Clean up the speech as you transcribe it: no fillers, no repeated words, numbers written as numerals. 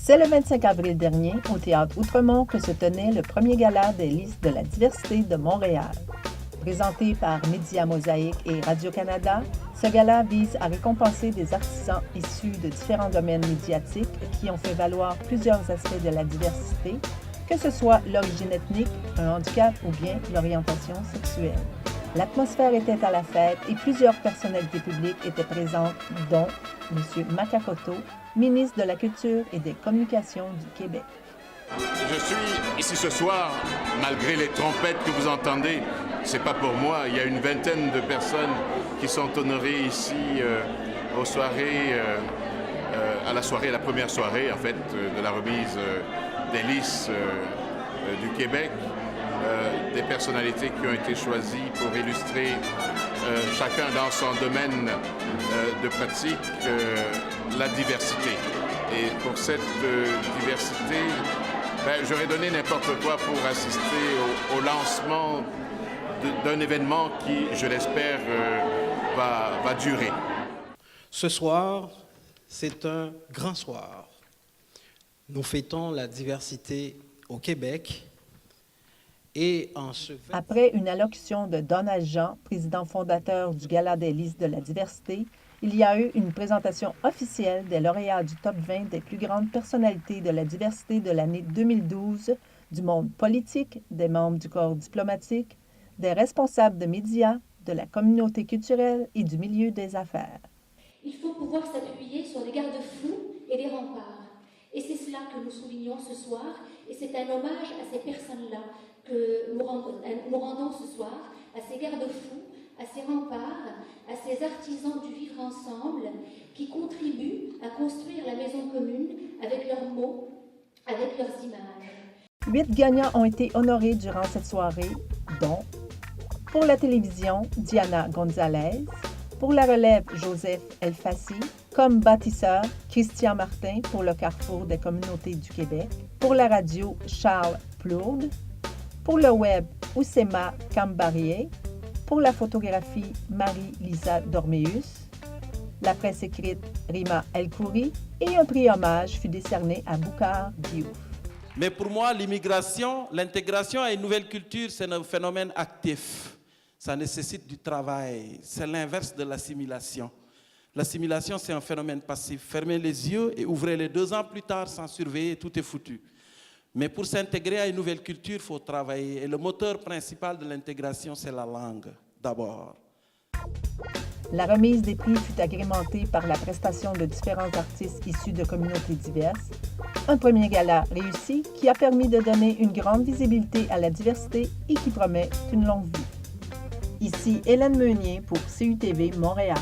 C'est le 25 avril dernier, au Théâtre Outremont, que se tenait le premier gala des listes de la diversité de Montréal. Présenté par Média Mosaïque et Radio-Canada, ce gala vise à récompenser des artisans issus de différents domaines médiatiques qui ont fait valoir plusieurs aspects de la diversité, que ce soit l'origine ethnique, un handicap ou bien l'orientation sexuelle. L'atmosphère était à la fête et plusieurs personnalités publiques étaient présentes, dont M. Makakoto, ministre de la Culture et des Communications du Québec. Je suis ici ce soir, malgré les trompettes que vous entendez. C'est pas pour moi. Il y a une vingtaine de personnes qui sont honorées ici aux soirées, à la première soirée en fait de la remise des listes du Québec. Des personnalités qui ont été choisies pour illustrer chacun dans son domaine de pratique la diversité. Et pour cette diversité, j'aurais donné n'importe quoi pour assister au lancement d'un événement qui, je l'espère, va durer. Ce soir, c'est un grand soir. Nous fêtons la diversité au Québec. Et Après une allocution de Donald Jean, président fondateur du Gala des listes de la diversité, il y a eu une présentation officielle des lauréats du top 20 des plus grandes personnalités de la diversité de l'année 2012, du monde politique, des membres du corps diplomatique, des responsables de médias, de la communauté culturelle et du milieu des affaires. Il faut pouvoir s'appuyer sur des garde-fous et des remparts. Et c'est cela que nous soulignons ce soir, et c'est un hommage à ces personnes-là que nous rendons ce soir, à ces garde-fous, à ces remparts, à ces artisans du vivre ensemble qui contribuent à construire la maison commune avec leurs mots, avec leurs images. 8 gagnants ont été honorés durant cette soirée, dont pour la télévision, Diana Gonzalez, pour la relève, Joseph Elfassi, comme bâtisseur, Christian Martin pour le Carrefour des communautés du Québec, pour la radio, Charles Plourde, pour le web, Oussema Kambarié, pour la photographie, Marie-Lisa Dormeus, la presse écrite, Rima El-Khouri, et un prix hommage fut décerné à Boukhar Diouf. Mais pour moi, l'immigration, l'intégration à une nouvelle culture, c'est un phénomène actif. Ça nécessite du travail. C'est l'inverse de l'assimilation. L'assimilation, c'est un phénomène passif. Fermez les yeux et ouvrez les 2 ans plus tard sans surveiller, tout est foutu. Mais pour s'intégrer à une nouvelle culture, il faut travailler. Et le moteur principal de l'intégration, c'est la langue, d'abord. La remise des prix fut agrémentée par la prestation de différents artistes issus de communautés diverses. Un premier gala réussi qui a permis de donner une grande visibilité à la diversité et qui promet une longue vie. Ici Hélène Meunier pour CUTV Montréal.